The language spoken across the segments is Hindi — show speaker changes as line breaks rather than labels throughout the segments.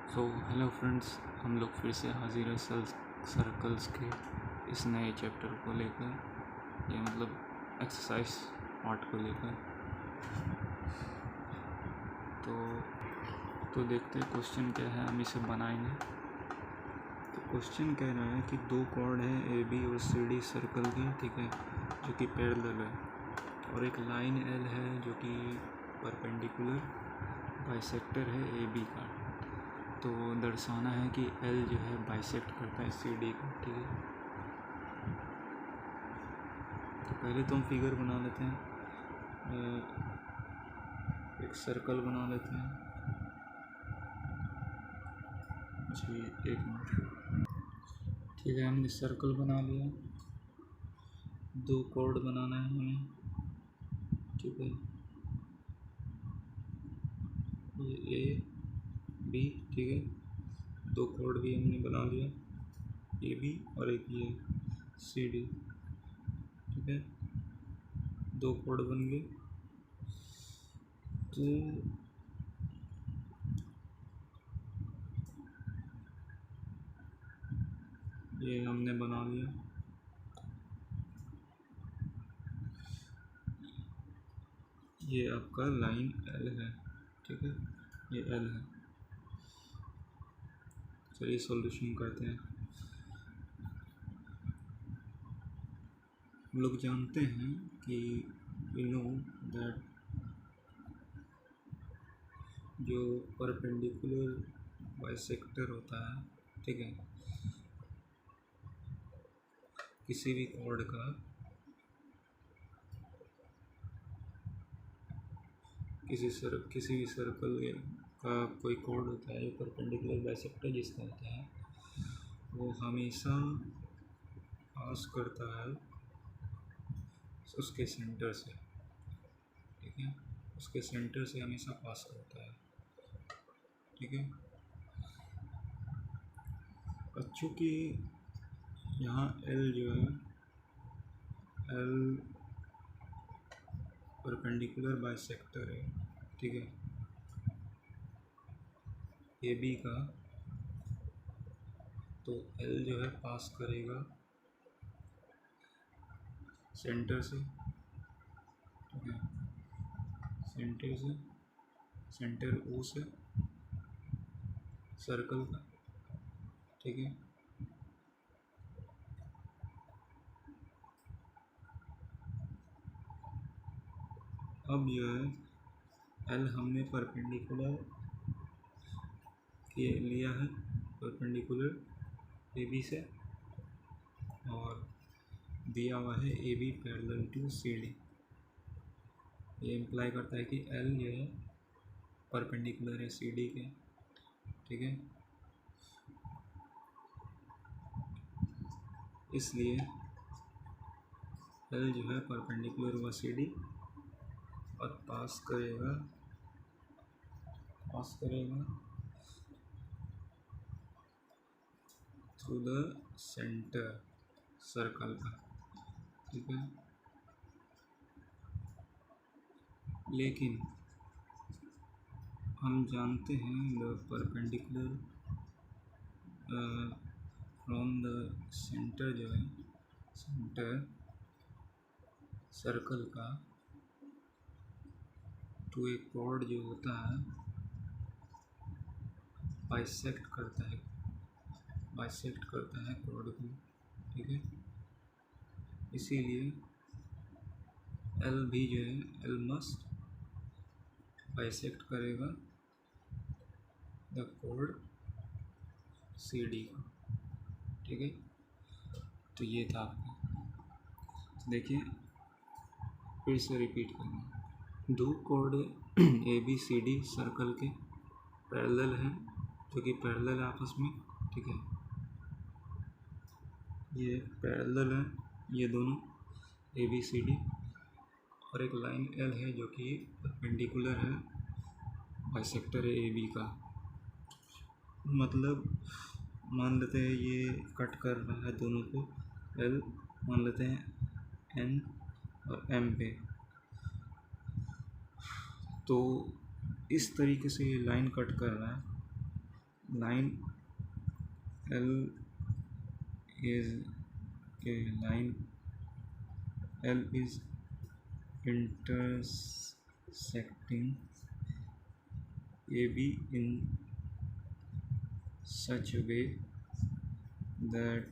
सो हेलो फ्रेंड्स, हम लोग फिर से हाजिर है सर्कल्स के इस नए चैप्टर को लेकर, ये मतलब एक्सरसाइज पार्ट को लेकर। तो देखते हैं क्वेश्चन क्या है, हम इसे बनाएंगे। तो क्वेश्चन कह रहा है कि दो कॉर्ड है ए बी और सी डी सर्कल के, ठीक है, जो कि पैरेलल है, और एक लाइन एल है जो कि परपेंडिकुलर बाइसेक्टर है ए बी का। तो दर्शाना है कि एल जो है बाइसेक्ट करता है सी डी को, ठीक है। तो पहले तो हम फिगर बना लेते हैं, एक सर्कल बना लेते हैं जी। एक मिनट, ठीक है, हमने सर्कल बना लिया। दो कॉर्ड बनाना है हमें, ठीक है, ये ए बी, ठीक है। दो कॉर्ड भी हमने बना लिया, ए बी, और एक ये सी डी, ठीक है। दो कॉर्ड बन गए। तो ये हमने बना लिया। ये आपका लाइन एल है, ठीक है, ये एल है। चलिए सॉल्यूशन करते हैं। हम लोग जानते हैं कि वी नो दैट जो परपेंडिकुलर बाइसेक्टर होता है, ठीक है, किसी भी कॉर्ड का, किसी भी सर्कल का कोई कॉर्ड होता है, परपेंडिकुलर बाइसेक्टर जिसका होता है, वो हमेशा पास करता है उसके सेंटर से, ठीक है, उसके सेंटर से हमेशा पास करता है, ठीक है। चूँकि यहाँ एल जो है, एल परपेंडिकुलर बाइसेक्टर है, ठीक है, ए बी का, तो एल जो है पास करेगा सेंटर से, ठीक है, सेंटर से, सेंटर ओ से सर्कल का, ठीक है। अब जो है एल हमने परपेंडिकुलर लिया है, परपेंडिकुलर ए बी से, और दिया हुआ है A B parallel to C D. ये इम्प्लाई करता है कि एल जो है परपेंडिकुलर है सी डी के, ठीक है। इसलिए एल जो है परपेंडिकुलर हुआ सी डी और पास करेगा थ्रू द सेंटर सर्कल का, ठीक है। लेकिन हम जानते हैं the perpendicular from the centre जो है, सेंटर सर्कल का टू ए कॉर्ड जो होता है बाइसेक्ट करता है कॉर्ड को, ठीक है। इसीलिए एल भी जो है, एल मस्ट बाइसेक्ट करेगा द कॉर्ड सी डी को, ठीक है। तो ये था आपका। तो देखिए फिर से रिपीट करना, दो chord A B C D circle के पैरेलल हैं, जो कि पैरेलल आपस में, ठीक है, ये पैरेलल है, ये दोनों ए बी सी डी, और एक लाइन एल है जो कि परपेंडिकुलर है बाइसेक्टर है ए बी का। मतलब मान लेते हैं ये कट कर रहा है दोनों को, एल मान लेते हैं एन और एम पे। तो इस तरीके से ये लाइन कट कर रहा है, line L is a line L is intersecting AB in such a way that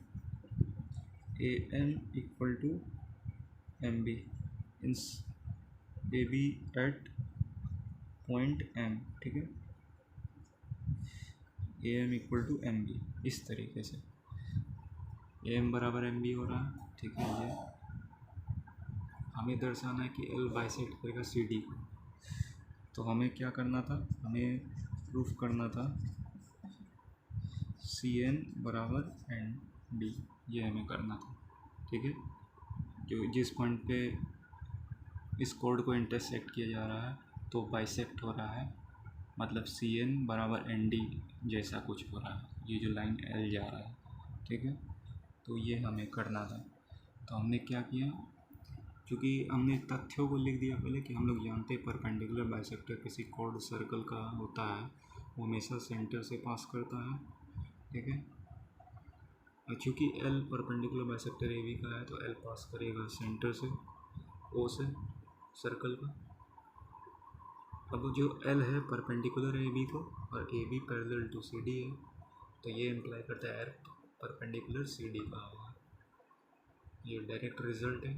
AM equal to MB in AB at point M, ठीक है, AM इक्वल टू MB इस तरीके से AM बराबर MB हो रहा है, ठीक है। ये हमें दर्शाना है कि L बाइसेक्ट करेगा CD को, तो हमें क्या करना था, हमें प्रूफ करना था CN बराबर ND, ये हमें करना था, ठीक है। जो जिस पॉइंट पे इस कोड को इंटरसेक्ट किया जा रहा है तो बाइसेक्ट हो रहा है, मतलब CN बराबर ND जैसा कुछ हो रहा है, ये जो लाइन L जा रहा है, ठीक है। तो ये हमें करना था, तो हमने क्या किया, क्योंकि हमने तथ्यों को लिख दिया पहले कि हम लोग जानते हैं परपेंडिकुलर बाइसेक्टर किसी कोड सर्कल का होता है, वो हमेशा सेंटर से पास करता है, ठीक है। और चूँकि L परपेंडिकुलर बाइसेक्टर AB का है तो L पास करेगा सेंटर से, O से सर्कल का। अब जो L है परपेंडिकुलर है AB को और AB पैरेलल टू CD है, तो ये इम्प्लाई करता है L परपेंडिकुलर CD का होगा, ये डायरेक्ट रिजल्ट है।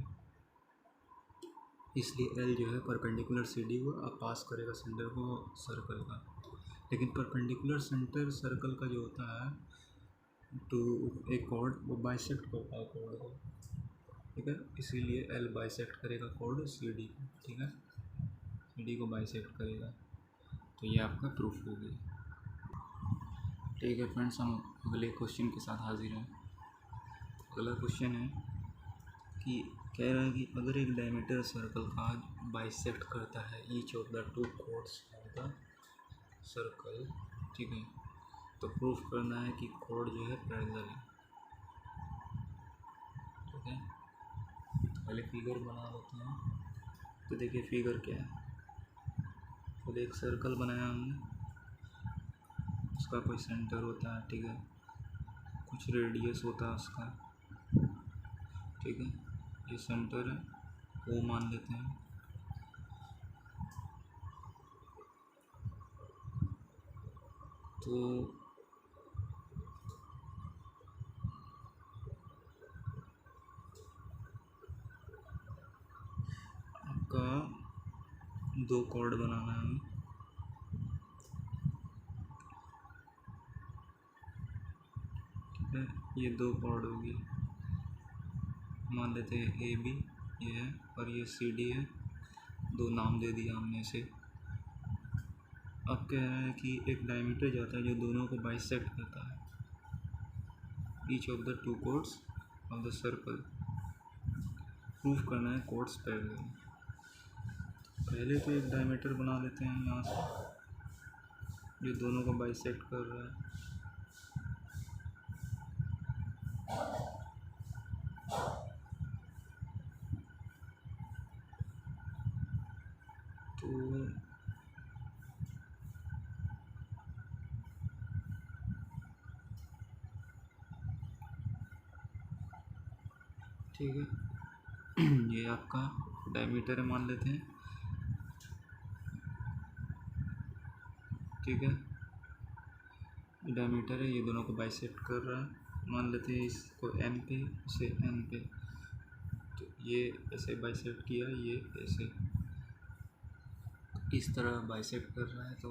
इसलिए L जो है परपेंडिकुलर CD को अब पास करेगा सेंटर को सर्कल का, लेकिन परपेंडिकुलर सेंटर सर्कल का जो होता है टू एक कॉर्ड वो बाइसेक्ट करता है कॉर्ड को, ठीक है। इसीलिए L बाइसेक्ट करेगा कॉर्ड CD को, ठीक है, CD को बाइसेक्ट करेगा, तो ये आपका प्रूफ हो गया, ठीक है फ्रेंड्स। हम अगले क्वेश्चन के साथ हाजिर हैं। अगला क्वेश्चन है कि कह रहा है कि अगर एक डायमीटर सर्कल का बाइसेक्ट करता है each of the to chords of the circle, ठीक है, तो प्रूफ करना है कि कोड जो है पैरेलल है, ठीक है। तो पहले फिगर बना लेते हैं। तो देखिए फिगर क्या है, तो एक सर्कल बनाया हमने, उसका कोई सेंटर होता है, ठीक है, कुछ रेडियस होता है उसका, ठीक है, ये सेंटर है, वो मान लेते हैं। तो आपका दो कॉर्ड बनाना है, ठीक है, ये दो कॉर्ड होगी, मान लेते हैं AB ये है और ये CD है, दो नाम दे दिया हमने इसे। अब कह रहा है कि एक डायमीटर जाता है जो दोनों को बाइसेक्ट करता है each of the to chords of the circle, proof करना है कोर्ड्स पैरेलल। पहले तो एक डायमीटर बना लेते हैं यहाँ से जो दोनों को बाइसेक्ट कर रहा है, तो ठीक है, ये आपका डायमीटर है मान लेते हैं, ठीक है, डायमीटर है, ये दोनों को बाइसेक्ट कर रहा है, मान लेते हैं इसको M पे, इसे N पे, तो ये ऐसे बाइसेक्ट किया, ये ऐसे इस तरह बाइसेक्ट कर रहा है, तो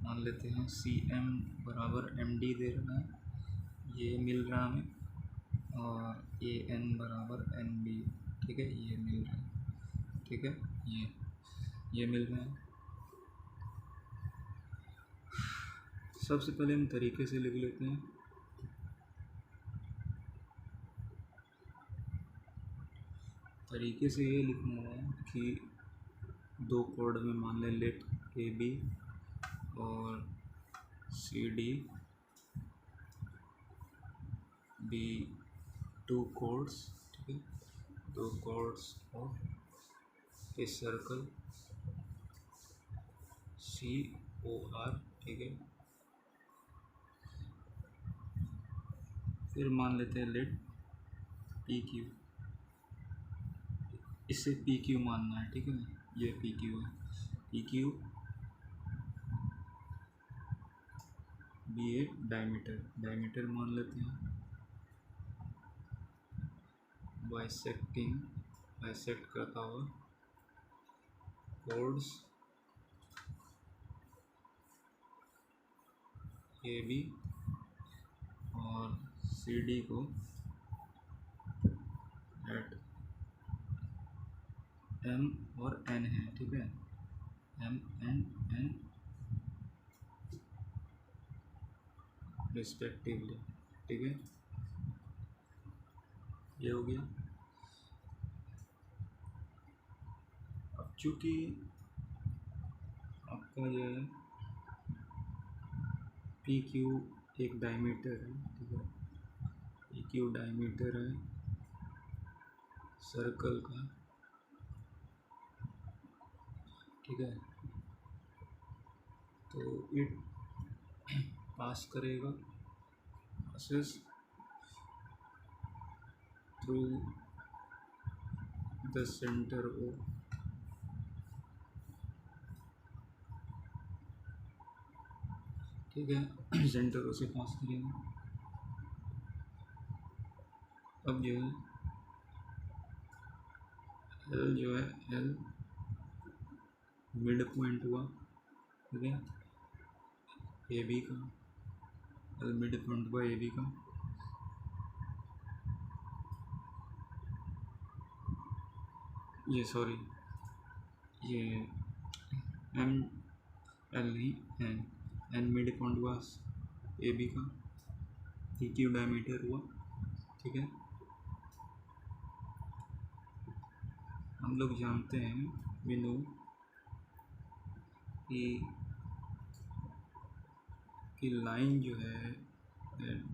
मान लेते हैं CM बराबर MD दे रहा है, ये मिल रहा है हमें, और AN बराबर NB, ठीक है, ये मिल रहा है, ठीक है, ये मिल रहा है। सबसे पहले हम तरीके से लिख लेते हैं, तरीके से ये लिखना है कि दो कोड में मान लें लेट AB और CD बी टू कोड्स, ठीक है, दो chords of a circle COR, ठीक है, फिर मान लेते हैं लेट पी क्यू, इससे पी क्यू मानना है, ठीक है। ये पी क्यू है, P Q be a diameter मान लेते हैं। बाइसेक्ट करता हुआ कोड्स ए बी और सी डी को एट एम और एन है, ठीक है, एम एन एन रिस्पेक्टिवली, ठीक है। ये हो गया। अब चूँकि आपका ये है पी क्यू एक डायमीटर है, ठीक है, पी क्यू डायमीटर है सर्कल का, ठीक है। तो इट पास करेगा passes through the centre O, ठीक है, सेंटर ओ से पास करेगा। अब जो है एल मिड पॉइंट हुआ, ठीक है, ए बी का, एल मिड पॉइंट हुआ ए बी का। ये सॉरी, ये एम एल नहीं, एन मिड पॉइंट हुआ ए बी का, पी क्यू डायमीटर हुआ, ठीक है। हम लोग जानते हैं बिंदु कि लाइन जो है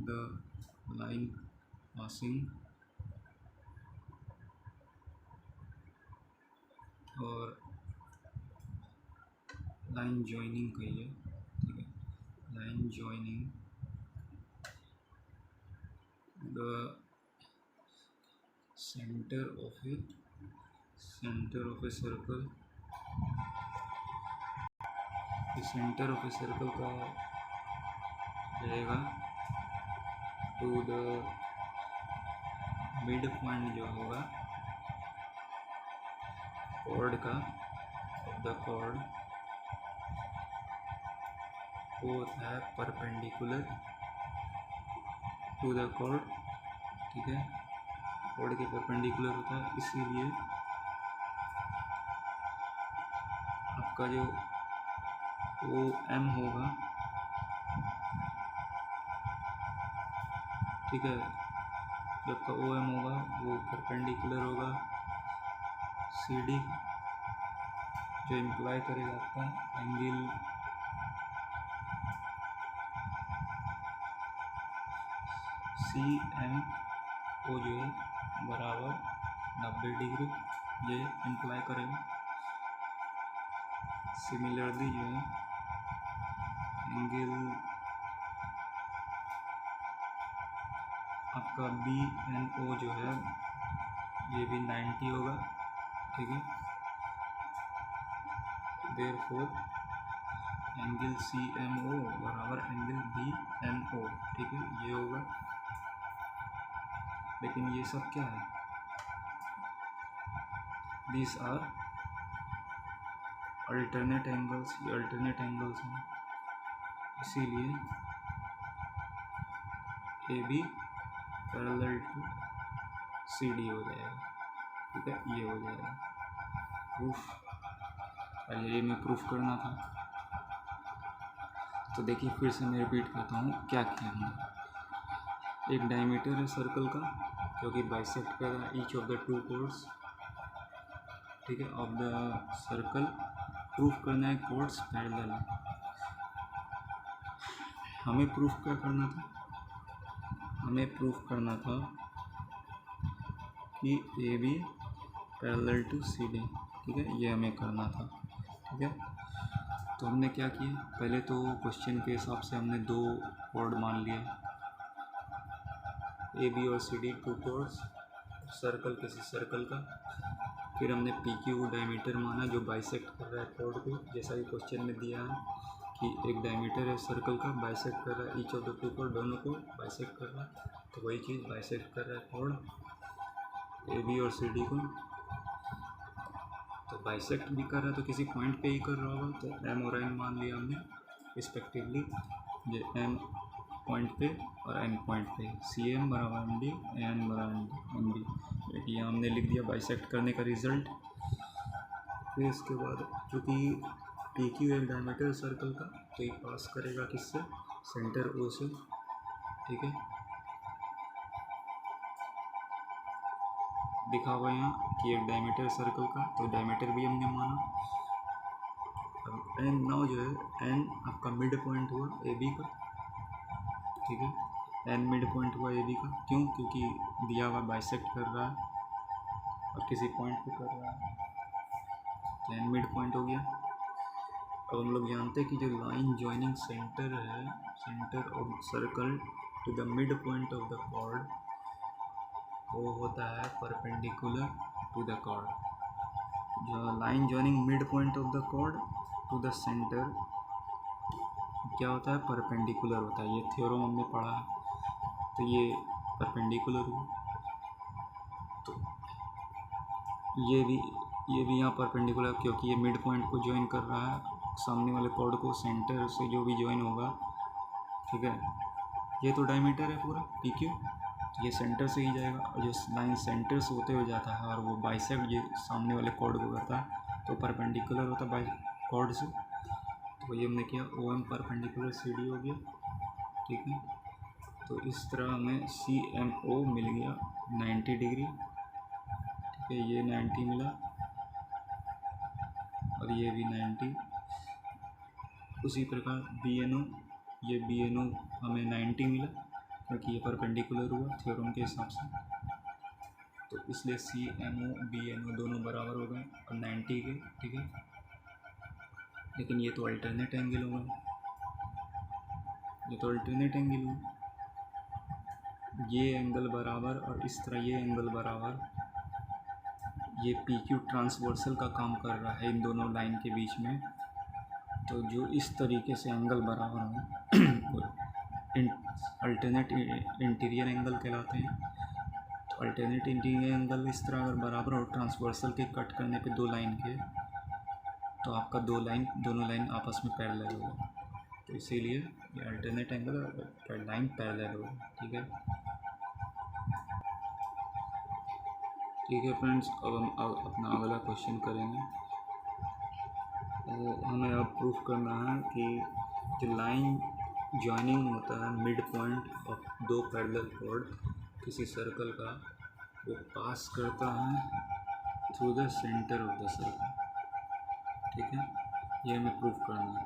द लाइन पासिंग और लाइन जॉइनिंग कहिए, ठीक है, line joining the centre of a circle, centre of a circle का रहेगा टू द मिड पॉइंट जो होगा कॉर्ड का, द कॉर्ड बोथ है परपेंडिकुलर टू द कॉर्ड, ठीक है, कॉर्ड के परपेंडिकुलर होता है। इसीलिए आपका जो ओ एम होगा, ठीक है, जो आपका ओ एम होगा वो परपेंडिकुलर होगा सी डी, जो इम्प्लाई करेगा आपका एंगल सी एम ओ जो है बराबर 90 डिग्री, ये इम्प्लाई करेगा। सिमिलरली जो है एंगल आपका बी एन ओ जो है ये भी 90 होगा, ठीक है। Therefore angle C M O बराबर एंगल बी एन ओ, ठीक है, ये होगा। लेकिन ये सब क्या है, दिस आर अल्टरनेट एंगल्स, ये अल्टरनेट एंगल्स हैं, इसीलिए A B parallel to C D हो जाएगा, ठीक है, ये हो जाएगा प्रूफ। पहले ये मैं प्रूफ करना था, तो देखिए फिर से मैं रिपीट करता हूँ क्या किया हमने। एक डायमीटर है सर्कल का जो कि बाइसेक्ट कर रहा है each of the to chords, ठीक है, ऑफ द सर्कल। प्रूफ करना है कोर्ड्स पैरेलल है। हमें प्रूफ क्या करना था, हमें प्रूफ करना था कि A B parallel to C D, ठीक है, ये हमें करना था, ठीक है। तो हमने क्या किया, पहले तो क्वेश्चन के हिसाब से हमने दो कोड मान लिया, ए बी और C D two chords circle, किसी सर्कल का। फिर हमने पी क्यू डायमीटर माना जो बाइसेक्ट कर रहा है कॉर्ड को, जैसा कि क्वेश्चन में दिया है कि एक डायमीटर है सर्कल का, बाइसेक्ट कर रहा है each of the two chord, दोनों को बाइसेक्ट कर रहा है। तो वही चीज़ बाइसेक्ट कर रहा है कॉर्ड ए बी और सी डी को। तो बाइसेक्ट भी कर रहा है तो किसी पॉइंट पे ही कर रहा होगा, तो एम और एन मान लिया हमने रिस्पेक्टिवली, ये एम पॉइंट पे और एन पॉइंट पे, सी एम बराबर एम डी, एन बराबर एम डी। यहाँ हमने लिख दिया बाइसेक्ट करने का रिजल्ट। फिर इसके बाद चूँकि पी क्यू एक डायमीटर सर्कल का, तो ये पास करेगा किससे, सेंटर ओ से, ठीक है। दिखा हुआ यहाँ कि एक डायमीटर सर्कल का, तो डायमीटर भी हमने माना। अब एन नाउ जो है, एन आपका मिड पॉइंट हुआ ए बी का, ठीक है। एन मिड पॉइंट हुआ ए बी का, क्यों, क्योंकि दिया हुआ बाइसेक्ट कर रहा है और किसी पॉइंट पे कर रहा है, तो एन मिड पॉइंट हो गया। अब हम लोग जानते हैं कि जो लाइन जॉइनिंग सेंटर है, centre of circle to the mid point of the chord, वो होता है परपेंडिकुलर टू द कॉर्ड। जो line joining mid point of the chord to the centre क्या होता है, परपेंडिकुलर होता है। ये थ्योरम हमने पढ़ा है, तो ये परपेंडिकुलर हुआ। तो ये भी यहाँ परपेंडिकुलर, क्योंकि ये मिड पॉइंट को ज्वाइन कर रहा है सामने वाले कॉर्ड को, सेंटर से जो भी ज्वाइन होगा, ठीक है। ये तो डायमीटर है पूरा पी क्यू, तो ये सेंटर से ही जाएगा, और जो लाइन सेंटर से होते हुए जाता है और वो बाइसेक्ट ये सामने वाले कॉर्ड को करता है, तो परपेंडिकुलर होता है बाई कॉर्ड से। तो ये हमने किया, O M perpendicular C D हो गया, ठीक है। तो इस तरह हमें सी एम ओ मिल गया 90 डिग्री, ठीक है। ये 90 मिला और ये भी 90। उसी प्रकार बी एन ओ, ये बी एन ओ हमें 90 मिला, क्योंकि ये परपेंडिकुलर हुआ थ्योरम के हिसाब से। तो इसलिए C M O B N O दोनों बराबर हो गए और 90 के, ठीक है। लेकिन ये तो अल्टरनेट एंगल होगा, ये तो अल्टरनेट एंगल हुआ, ये एंगल बराबर और इस तरह ये एंगल बराबर, ये पी क्यू ट्रांसवर्सल का काम कर रहा है इन दोनों लाइन के बीच में। तो जो इस तरीके से एंगल बराबर हो अल्टरनेट इंटीरियर एंगल कहलाते हैं। तो अल्टरनेट इंटीरियर एंगल इस तरह अगर बराबर हो ट्रांसवर्सल के कट करने पे दो लाइन के, तो आपका दोनों लाइन आपस में पैरेलल होगा, तो इसीलिए ये अल्टरनेट एंगल लाइन पैरेलल होगा, ठीक है। ठीक है फ्रेंड्स, अब हम अपना अगला क्वेश्चन करेंगे। तो हमें अब प्रूफ करना है कि जो लाइन जॉइनिंग होता है मिड पॉइंट ऑफ दो पैरेलल कॉर्ड किसी सर्कल का, वो पास करता है through the centre of the circle, ठीक है। ये हमें प्रूफ करना है।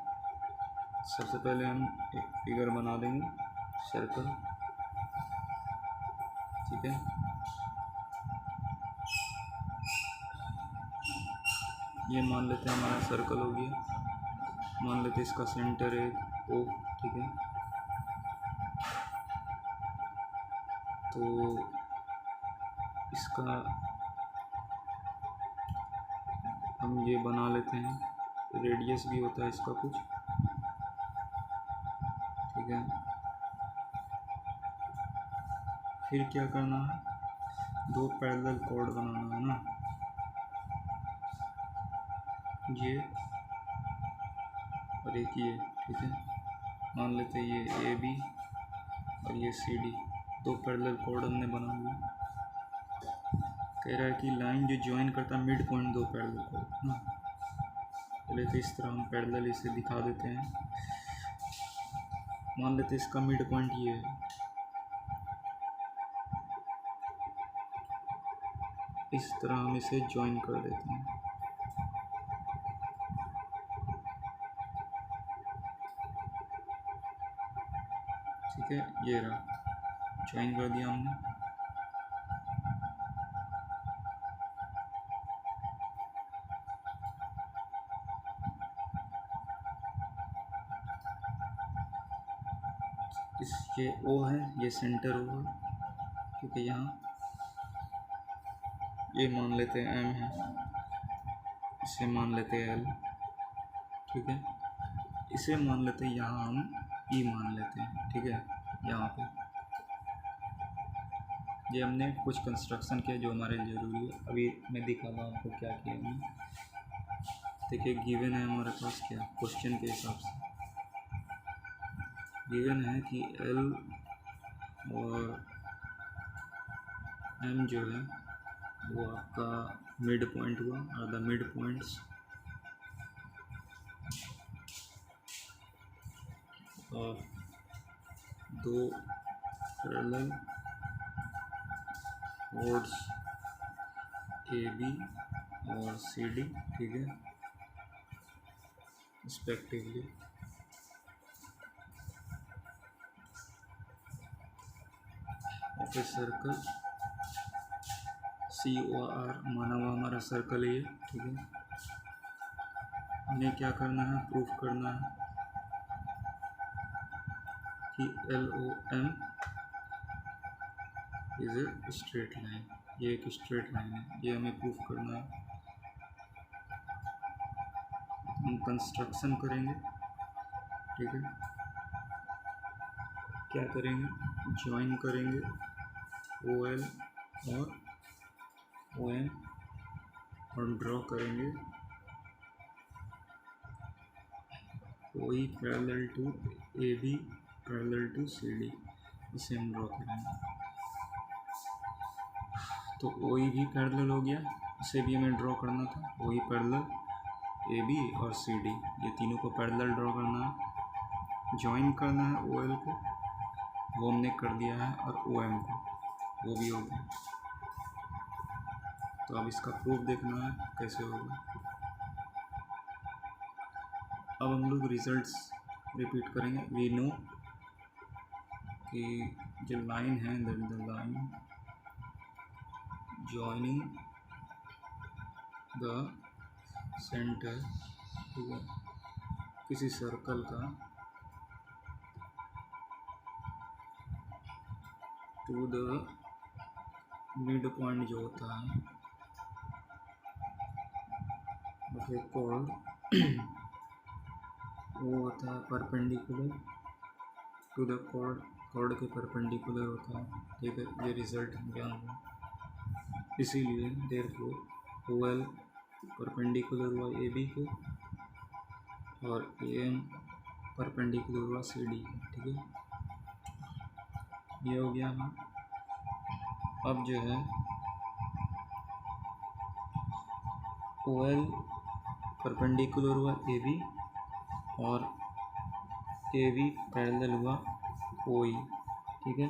सबसे पहले हम एक फिगर बना देंगे सर्कल, ठीक है। ये मान लेते हैं हमारा सर्कल हो गया, मान लेते हैं इसका सेंटर है ओ, ठीक है। तो इसका हम ये बना लेते हैं, रेडियस भी होता है इसका कुछ, ठीक है। फिर क्या करना है, दो पैरेलल कॉर्ड बनाना है ना, ये और एक ये, ठीक है। मान लेते हैं ये ए बी और ये सी डी, दो पैरेलल कॉर्ड हमने बना लिया। कह रहा है कि लाइन जो ज्वाइन करता है मिड पॉइंट दो पैरेलल कॉर्ड ना, पहले तो इस तरह हम पैरेलल इसे दिखा देते हैं। मान लेते हैं इसका मिड पॉइंट ये है, इस तरह हम इसे ज्वाइन कर देते हैं, ठीक है। ये रहा, ज्वाइन कर दिया हमने। इस ये ओ है, ये सेंटर होगा, क्योंकि यहाँ ये मान लेते हैं m है, इसे मान लेते हैं l, ठीक है। इसे मान लेते हैं, यहाँ हम e मान लेते हैं, ठीक है। यहाँ पे ये हमने कुछ कंस्ट्रक्शन किया जो हमारे लिए ज़रूरी है। अभी मैं दिखाऊंगा आपको क्या किया हमने। देखिए गिवन है हमारे पास, क्या क्वेश्चन के हिसाब से गिवन है कि l और m जो है वो आपका मिड पॉइंट हुआ, और द मिड पॉइंट्स ऑफ दो पैरेलल चोर्ड्स AB और CD, ठीक है, respectively. Of a circle COR माना हुआ हमारा सर्कल है ये, ठीक है। हमें क्या करना है, प्रूफ करना है कि LOM is a straight line, ये एक स्ट्रेट लाइन है, ये हमें प्रूफ करना है। हम कंस्ट्रक्शन करेंगे, ठीक है। क्या करेंगे, ज्वाइन करेंगे OL और OM और ड्रॉ करेंगे OE parallel to AB parallel to CD, इसे हम ड्रॉ करेंगे। तो OE भी पैरेलल हो गया, इसे भी हमें ड्रॉ करना था, OE पैरेलल AB और CD, ये तीनों को पैरेलल ड्रॉ करना है। ज्वाइन करना है OL को, वो हमने कर दिया है, और OM को, वो भी हो गया। तो अब इसका प्रूफ देखना है कैसे होगा। अब हम लोग रिजल्ट्स रिपीट करेंगे। वी नो कि जो लाइन है, the line joining the centre, ठीक है, किसी सर्कल का टू द मिड पॉइंट जो होता है कॉल्ड वो होता है perpendicular to the chord, chord के परपेंडिकुलर होता है, ठीक है। ये रिजल्ट ज्ञान हुआ, इसीलिए देयरफॉर OL परपेंडिकुलर हुआ AB को और AM परपेंडिकुलर हुआ CD को, ठीक है। ये हो गया ना। अब जो है OL परपेंडिकुलर हुआ AB और AB पैरेलल हुआ OE, ठीक है।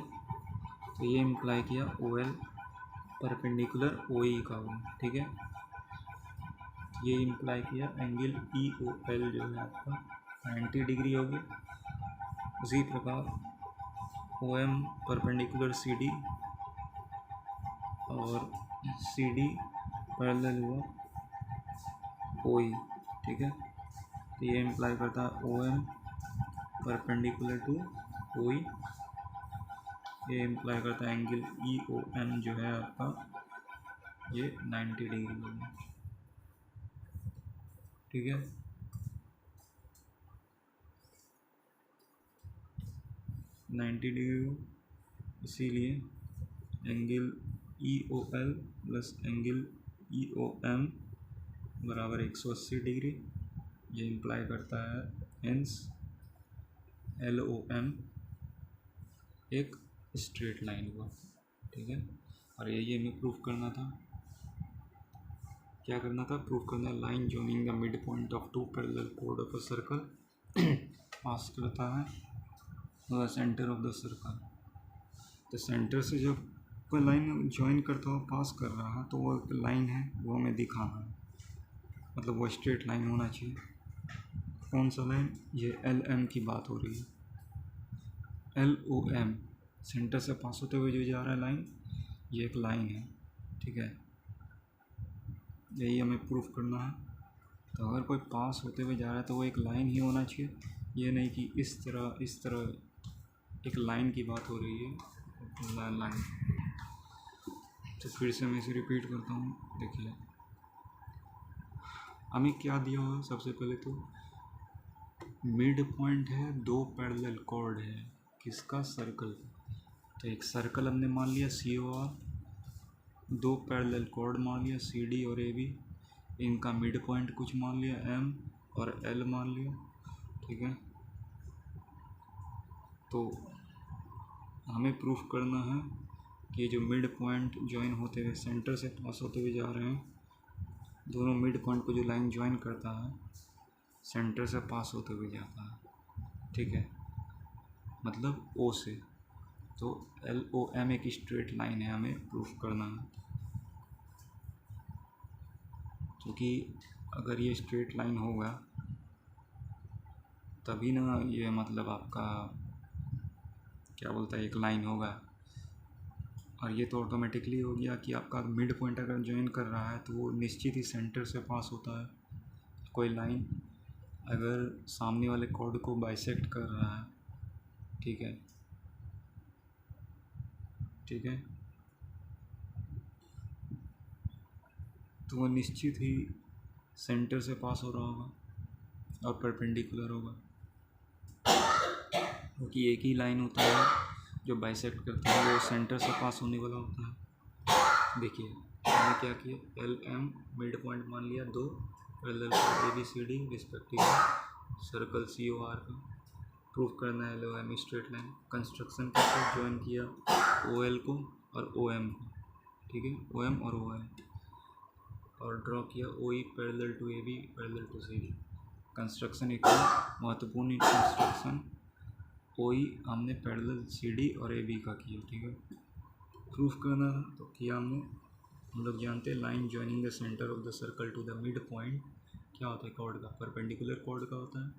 तो ये इम्प्लाई किया OL परपेंडिकुलर OE का हुआ, ठीक है। ये इम्प्लाई किया एंगल EOL जो है आपका 90 डिग्री हो गया। उसी प्रकार OM परपेंडिकुलर CD और CD पैरेलल हुआ OE, ठीक है। तो ये इम्प्लाई करता है OM परपेंडिकुलर टू OE, ये इम्प्लाई करता है एंगल EOM जो है आपका ये 90 डिग्री होगा, ठीक है। नाइन्टी डिग्री, इसीलिए angle EOL plus angle EOM बराबर 180 डिग्री, ये इम्प्लाई करता है हेंस LOM एक स्ट्रेट लाइन हुआ, ठीक है। और ये हमें प्रूफ करना था। क्या करना था, प्रूफ करना, line joining the mid point of two parallel कोड ऑफ अ सर्कल पास करता है the centre of the circle. तो सेंटर से जब कोई लाइन ज्वाइन करता हुआ पास कर रहा है तो वो एक लाइन है, वो हमें दिखाना है, मतलब वो स्ट्रेट लाइन होना चाहिए। कौन सा लाइन, ये LM की बात हो रही है। LOM सेंटर से पास होते हुए जो जा रहा है लाइन, ये एक लाइन है, ठीक है। यही हमें प्रूफ करना है। तो अगर कोई पास होते हुए जा रहा है तो वो एक लाइन ही होना चाहिए, ये नहीं कि इस तरह एक लाइन की बात हो रही है, लाइन। तो फिर से मैं इसे रिपीट करता हूँ। देखिए हमें क्या दिया हुआ है, सबसे पहले तो मिड पॉइंट है, दो पैरेलल कॉर्ड है, किसका, सर्कल। तो एक सर्कल हमने मान लिया सी ओ आर, दो पैरेलल कॉर्ड मान लिया सी डी और ए बी, इनका मिड पॉइंट कुछ मान लिया एम और एल मान लिया, ठीक है। तो हमें प्रूफ करना है कि जो मिड पॉइंट ज्वाइन होते हुए सेंटर से पास होते हुए जा रहे हैं, दोनों मिड पॉइंट को जो लाइन ज्वाइन करता है सेंटर से पास होते हुए जाता है, ठीक है, मतलब ओ से। तो एल ओ एम एक स्ट्रेट लाइन है, हमें प्रूफ करना है, क्योंकि अगर ये स्ट्रेट लाइन होगा तभी ना ये मतलब आपका क्या बोलता है, एक लाइन होगा। और ये तो ऑटोमेटिकली हो गया कि आपका मिड पॉइंट अगर ज्वाइन कर रहा है तो वो निश्चित ही सेंटर से पास होता है। कोई लाइन अगर सामने वाले कॉर्ड को बाइसेक्ट कर रहा है, ठीक है, ठीक है, तो वो निश्चित ही सेंटर से पास हो रहा होगा और परपेंडिकुलर होगा, क्योंकि एक ही लाइन होता है जो बाइसेक्ट करता है, वो सेंटर से पास होने वाला होता है। देखिए मैंने क्या किया, एल एम मिड पॉइंट मान लिया, दो parallel A B C D respectively, circle C O R का प्रूफ करना है, L O M straight line. Construction के साथ ज्वाइन किया ओ एल को और ओ एम को, ठीक है, ओ एम और ओ एल, और ड्रॉ किया O E parallel to A B parallel to C D. Construction एक महत्वपूर्ण कंस्ट्रक्शन, ओ ई हमने पैरेलल सी डी और ए बी का किया, ठीक है। प्रूफ करना था तो किया हमने। हम लोग जानते हैं line joining the centre of the circle to the mid point क्या होता है, कॉर्ड का, परपेंडिकुलर कॉर्ड का होता है,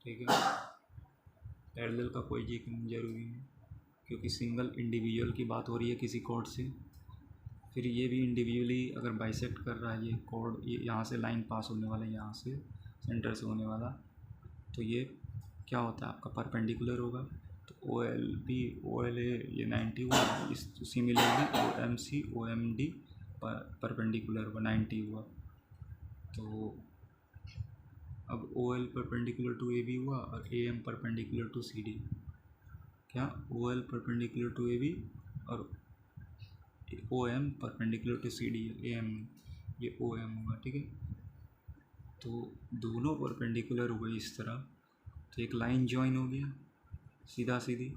ठीक है। पैरेलल का कोई जिक्र जरूरी नहीं, क्योंकि सिंगल इंडिविजुअल की बात हो रही है किसी कॉर्ड से। फिर ये भी इंडिविजुअली अगर बाइसेक्ट कर रहा है ये कॉर्ड, ये यहाँ से लाइन पास होने वाला है, यहाँ से सेंटर से होने वाला, तो ये क्या होता है आपका परपेंडिकुलर होगा। तो O L B O L A ये 90 हुआ, इस similarly O M C O M D perpendicular हुआ, 90 हुआ। तो अब O L perpendicular to A B हुआ और A M perpendicular to C D, क्या O L perpendicular to A B और O M perpendicular to C D, A M ये ओ एम हुआ, ठीक है। तो दोनों परपेंडिकुलर हुए इस तरह, तो एक लाइन ज्वाइन हो गया सीधा सीधी,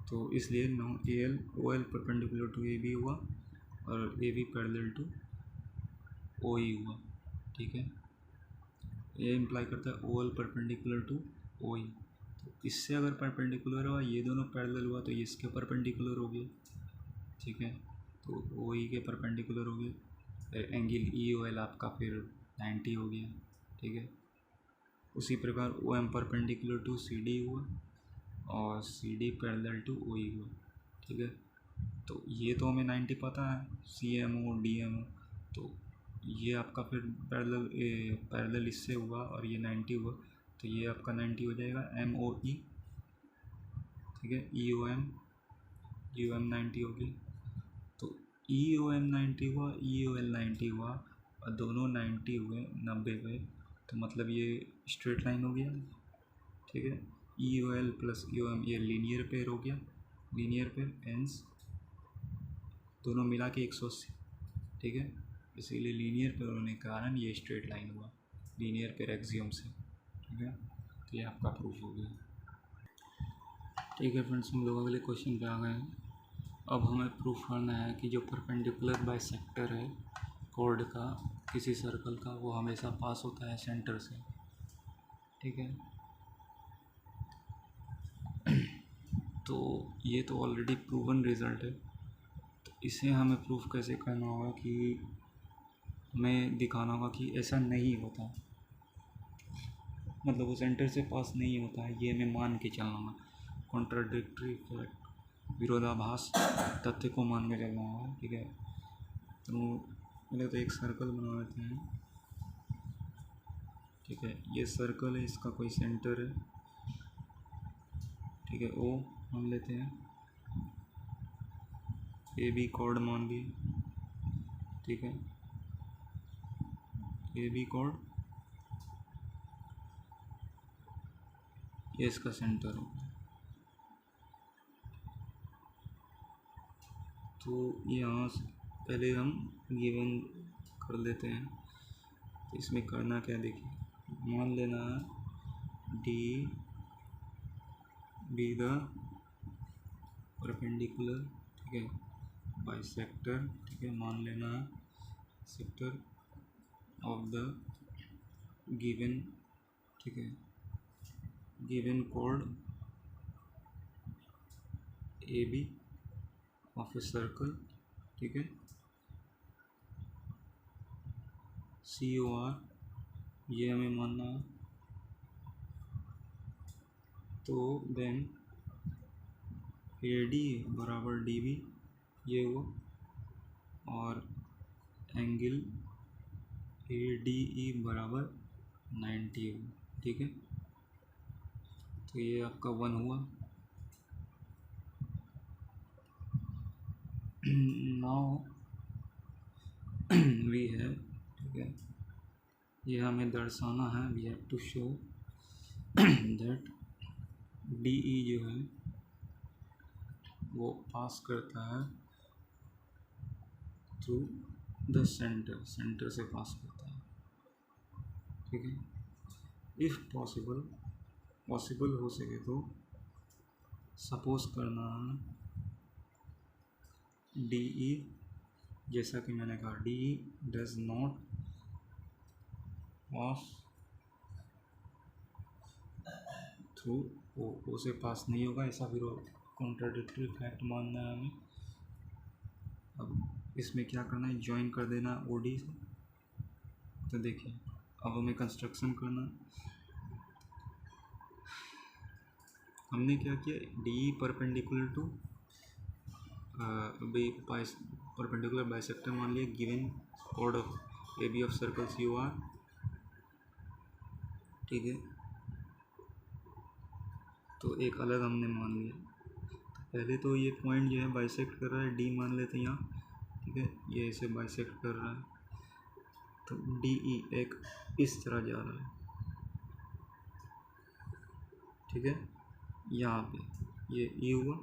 तो इसलिए no A L O L perpendicular to A B हुआ और A B parallel to O E हुआ, ठीक है। ये इम्प्लाई करता है O L perpendicular to O E, तो इससे अगर परपेंडिकुलर हुआ, ये दोनों पैरेलल हुआ तो ये इसके परपेंडिकुलर हो गए, ठीक है। तो ओ ई के परपेंडिकुलर हो गए, एंगल ई ओ एल आपका फिर 90 हो गया, ठीक है। उसी प्रकार O M perpendicular to C D हुआ और C D parallel to O E हुआ, ठीक है। तो ये तो हमें 90 पता है, C M O D M O, तो ये आपका फिर पैरेलल इससे हुआ और ये 90 हुआ, तो ये आपका 90 हो जाएगा एम ओ ई, ठीक है। ई ओ एम 90 हो गई, तो ई ओ एम 90 हुआ, ई ओ एल 90 हुआ और दोनों 90 हुए, 90 हुए, तो मतलब ये स्ट्रेट लाइन हो गया, ठीक है। ई ओ एल प्लस ई ओ एम ये लीनियर पेयर हो गया, लीनियर पेयर एंस दोनों मिला के 180, ठीक है। इसीलिए लीनियर पेयर होने के कारण ये स्ट्रेट लाइन हुआ लीनियर पेयर एक्सियम से, ठीक है। तो ये आपका प्रूफ हो गया, ठीक है फ्रेंड्स। हम लोग अगले क्वेश्चन पे आ गए हैं। अब हमें प्रूफ करना है कि जो परपेंडिकुलर बाइसेक्टर है कॉर्ड का किसी सर्कल का, वो हमेशा पास होता है सेंटर से, ठीक है। तो ये तो ऑलरेडी प्रूवन रिज़ल्ट है, तो इसे हमें प्रूफ कैसे करना होगा कि हमें दिखाना होगा कि ऐसा नहीं होता, मतलब वो सेंटर से पास नहीं होता है, ये हमें मान के चलना होगा। कॉन्ट्राडिक्टरी फैक्ट, विरोधाभास तथ्य को मान के चलना होगा, ठीक है। तो पहले तो एक सर्कल बना लेते हैं, ठीक है। ये सर्कल है, इसका कोई सेंटर है, ठीक है, ओ मान लेते हैं, ए बी कॉर्ड मान लिए, ठीक है, ए बी कॉर्ड ये इसका सेंटर हो गया। तो यहाँ से पहले हम गिवन कर लेते हैं। तो इसमें करना क्या, देखिए, मान लेना है डी बी द परपेंडिकुलर, ठीक है, बाइसेक्टर, ठीक है, मान लेना है सेक्टर ऑफ द गिवन, ठीक है, गिवन कोड A B of a circle, ठीक है, सी ओ आर ये हमें मानना है। तो देन ए डी बराबर डी बी ये हुआ, और एंगल ए डी ई बराबर 90 हुआ, ठीक है। तो ये आपका 1 हुआ। नाउ वी है, ठीक है, ये हमें दर्शाना है, we have to show that D E जो है वो पास करता है थ्रू द सेंटर, सेंटर से पास करता है, ठीक है। इफ़ पॉसिबल हो सके तो सपोज करना है डी ई, जैसा कि मैंने कहा D E does not pass through O से पास नहीं होगा, ऐसा फिर कॉन्ट्राडिक्टरी फैक्ट मानना है हमें। अब इसमें क्या करना है, ज्वाइन कर देना ओ डी से। तो देखिए अब हमें कंस्ट्रक्शन करना, हमने क्या किया, D perpendicular to perpendicular bisector मान लिया, गिवन कोड of A B of circle C O R, ठीक है। तो एक अलग हमने मान लिया, पहले तो ये पॉइंट जो है बाइसेक्ट कर रहा है, डी मान लेते हैं यहाँ, ठीक है, ये इसे बाइसेक्ट कर रहा है। तो डी ई एक इस तरह जा रहा है, ठीक है, यहाँ पे ये ई हुआ,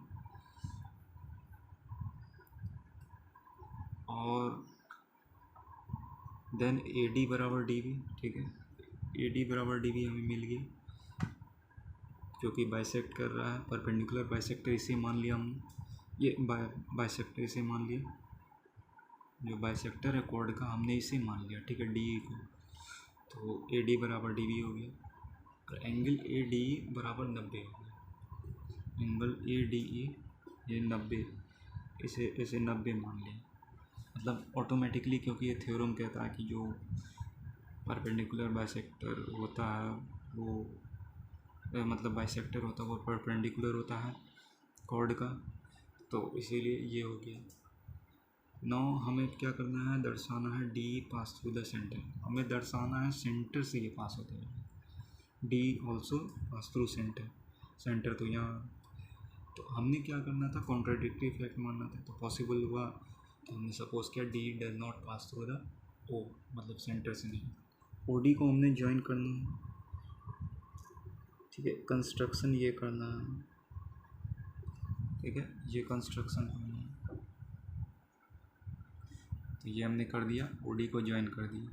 और देन ए डी बराबर डी बी, ठीक है, ए डी बराबर डी बी हमें मिल गई, क्योंकि बाइसेक्ट कर रहा है, परपेंडिकुलर बाइसेक्टर इसे मान लिया हमने, ये बाइसेक्टर इसे मान लिया, जो बाइसेक्टर है कॉर्ड का हमने इसे मान लिया, ठीक है, डी ई को। तो ए डी बराबर डी बी हो गया, और एंगल ए डी ई बराबर 90 हो गया, एंगल ए डी ई ये 90, इसे 90 मान लिया, मतलब ऑटोमेटिकली, क्योंकि ये थ्योरम कहता है कि जो परपेंडिकुलर बाइसेक्टर होता है वो मतलब बाइसेक्टर होता है वो परपेंडिकुलर होता है कॉर्ड का, तो इसीलिए ये हो गया। नौ हमें क्या करना है, दर्शाना है D pass through the centre, हमें दर्शाना है सेंटर से ये पास होता है, D also pass through centre, centre तो यहाँ। तो हमने क्या करना था, कॉन्ट्राडिक्टरी फैक्ट मानना था, तो पॉसिबल हुआ, तो हमने सपोज किया D does not pass through the O, मतलब सेंटर से नहीं, ओ डी को हमने ज्वाइन करना है, ठीक है, कंस्ट्रक्शन ये करना है, ठीक है, ये कंस्ट्रक्शन करना है। तो ये हमने कर दिया, ओ डी को ज्वाइन कर दिया।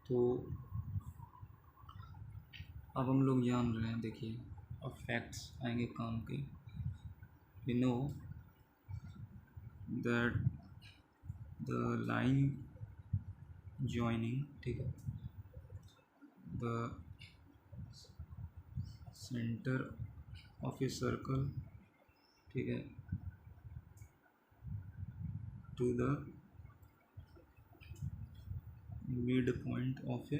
तो अब हम लोग जान रहे हैं, देखिए अब फैक्ट्स आएंगे काम के। We know that the line joining, ठीक है, the centre of a circle, ठीक है, to the mid point of a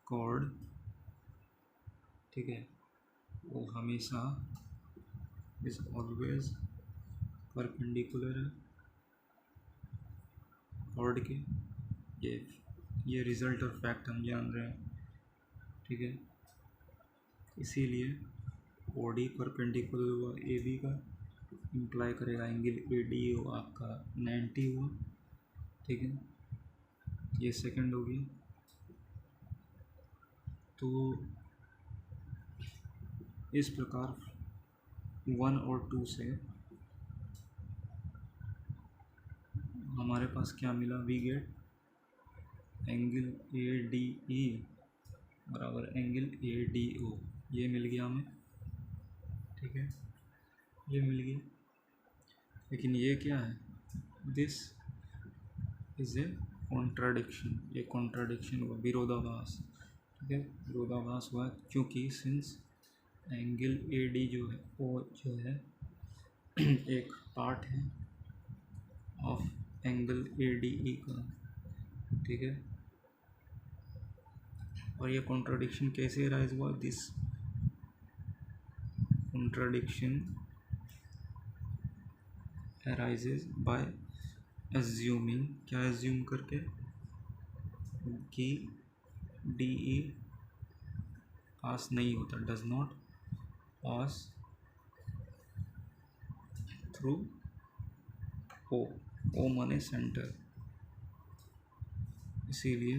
chord, ठीक है, वो हमेशा इज ऑलवेज परपेंडिकुलर है कॉर्ड के। ये रिजल्ट और फैक्ट हम जान रहे हैं, ठीक है। इसीलिए ओ डी परपेंडिकुलर हुआ ए बी का, इम्प्लाई करेगा एंगल ए डी ओ आपका 90 हुआ। ठीक है, ये सेकंड हो गया। तो इस प्रकार 1 और 2 से हमारे पास क्या मिला, we get angle A D E बराबर एंगल ए डी ओ, ये मिल गया हमें। ठीक है, ये मिल गया। लेकिन ये क्या है, दिस इज ए कॉन्ट्राडिक्शन, ये कॉन्ट्राडिक्शन हुआ, विरोधाभास। ठीक है, विरोधाभास हुआ क्योंकि सिंस एंगल ए डी जो है वो जो है एक पार्ट है of angle A D E का। ठीक है, और ये कॉन्ट्राडिक्शन कैसे राइज हुआ, this contradiction arises by assuming, क्या एज्यूम करके, कि डी ई पास नहीं होता, does not pass through O, O माने सेंटर। इसीलिए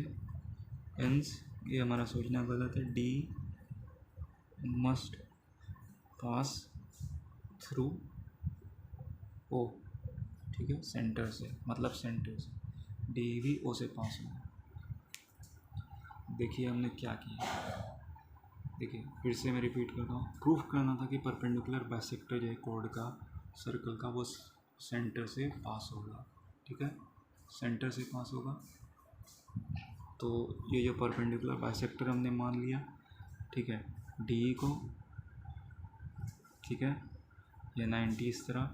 हेंस ये हमारा सोचना गलत है, D must pass through O. ठीक है, सेंटर से, मतलब सेंटर से, डी भी ओ से पास होगा। देखिए हमने क्या किया, देखिए फिर से मैं रिपीट करता हूँ। प्रूफ करना था कि परपेंडिकुलर बाइसेक्टर जो है कोड का, सर्कल का, वो सेंटर से पास होगा। ठीक है, सेंटर से पास होगा। तो ये जो परपेंडिकुलर बाइसेक्टर हमने मान लिया। ठीक है, डी को, ठीक है, ये 90 इस तरह,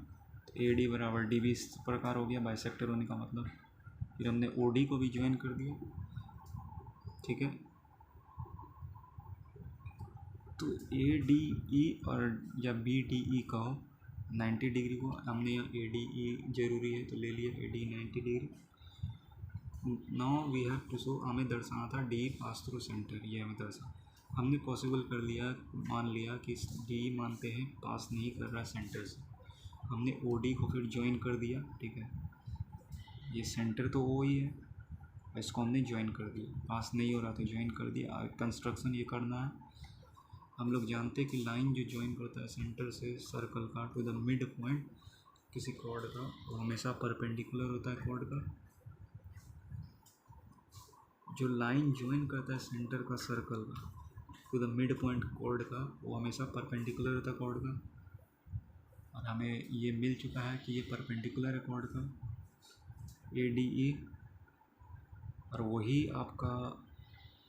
तो ए डी बराबर डी भी इस प्रकार हो गया बाइसेक्टर होने का मतलब। फिर हमने ओ डी को भी ज्वाइन कर दिया। ठीक है, तो ए डी ई और या बी डी ई का हो 90 डिग्री को, हमने यहाँ ए डी ई जरूरी है तो ले लिया A D 90 degree. Now we have to show, हमें दर्शाना था डी पास थ्रू सेंटर, ये हमें हमने पॉसिबल कर लिया, मान लिया कि डी मानते हैं पास नहीं कर रहा सेंटर से। हमने ओ डी को फिर ज्वाइन कर दिया। ठीक है, ये सेंटर तो वो ही है, इसको हमने ज्वाइन कर दिया, पास नहीं हो रहा तो ज्वाइन कर दिया। कंस्ट्रक्शन ये करना है। हम लोग जानते हैं कि लाइन जो ज्वाइन करता है सेंटर से सर्कल का टू द मिड पॉइंट किसी कॉर्ड का, वो हमेशा परपेंडिकुलर होता है कॉर्ड का। जो लाइन ज्वाइन करता है सेंटर का सर्कल का to the mid point chord का, वो हमेशा परपेंडिकुलर होता है कॉर्ड का। और हमें ये मिल चुका है कि ये परपेंडिकुलर है कॉर्ड का ए डी ई, और वही आपका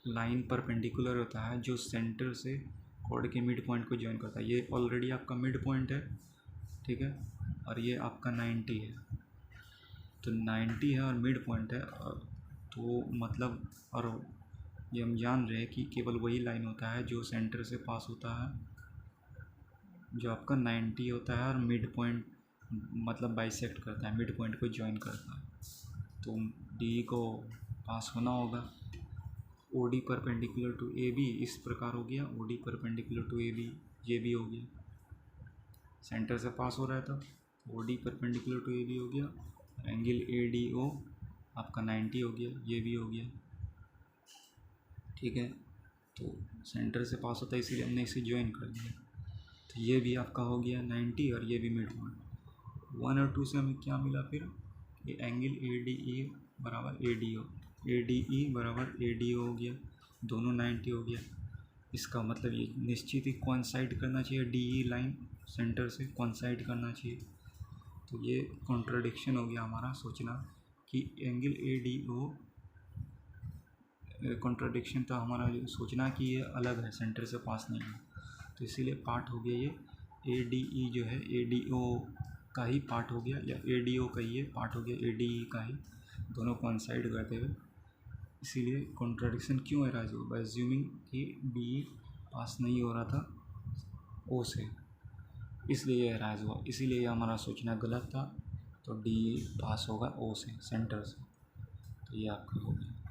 लाइन परपेंडिकुलर होता है जो सेंटर से कॉर्ड के मिड पॉइंट को ज्वाइन करता है। ये ऑलरेडी आपका मिड पॉइंट है। ठीक है, और ये आपका 90 है, तो 90 है और मिड पॉइंट है, तो मतलब, और ये हम जान रहे हैं कि केवल वही लाइन होता है जो सेंटर से पास होता है, जो आपका 90 होता है और मिड पॉइंट मतलब बाइसेक्ट करता है, मिड पॉइंट को ज्वाइन करता है। तो डी को पास होना होगा। O D perpendicular to A B इस प्रकार हो गया, O D perpendicular to A B, ये भी हो गया, सेंटर से पास हो रहा था, O D perpendicular to A B हो गया। एंगल ए डी ओ आपका 90 हो गया, ये भी हो गया। ठीक है, तो सेंटर से पास होता है इसीलिए हमने इसे ज्वाइन कर दिया, तो ये भी आपका हो गया 90 और ये भी मिड पॉइंट। 1 और 2 से हमें क्या मिला फिर, ये एंगल ए डी ई बराबर ए डी ओ, ए डी ई बराबर ए डी ओ हो गया, दोनों 90 हो गया। इसका मतलब ये निश्चित ही कोइंसाइड करना चाहिए, डी ई लाइन सेंटर से कोइंसाइड करना चाहिए। तो ये कॉन्ट्राडिक्शन हो गया हमारा सोचना कि angle A D O, contradiction था हमारा सोचना कि ये अलग है, सेंटर से पास नहीं है। तो इसीलिए पार्ट हो गया ये ए डी ई जो है ए डी ओ का ही पार्ट हो गया, या ए डी ओ का ही पार्ट हो गया ए डी ई का ही, दोनों कोइंसाइड करते हुए। इसीलिए कॉन्ट्राडिक्शन क्यों अराइज हुआ, बाय अज्यूमिंग कि डी पास नहीं हो रहा था ओ से, इसलिए अराइज हुआ। इसीलिए हमारा सोचना गलत था, तो डी पास होगा ओ से, सेंटर से। तो ये आपका हो गया।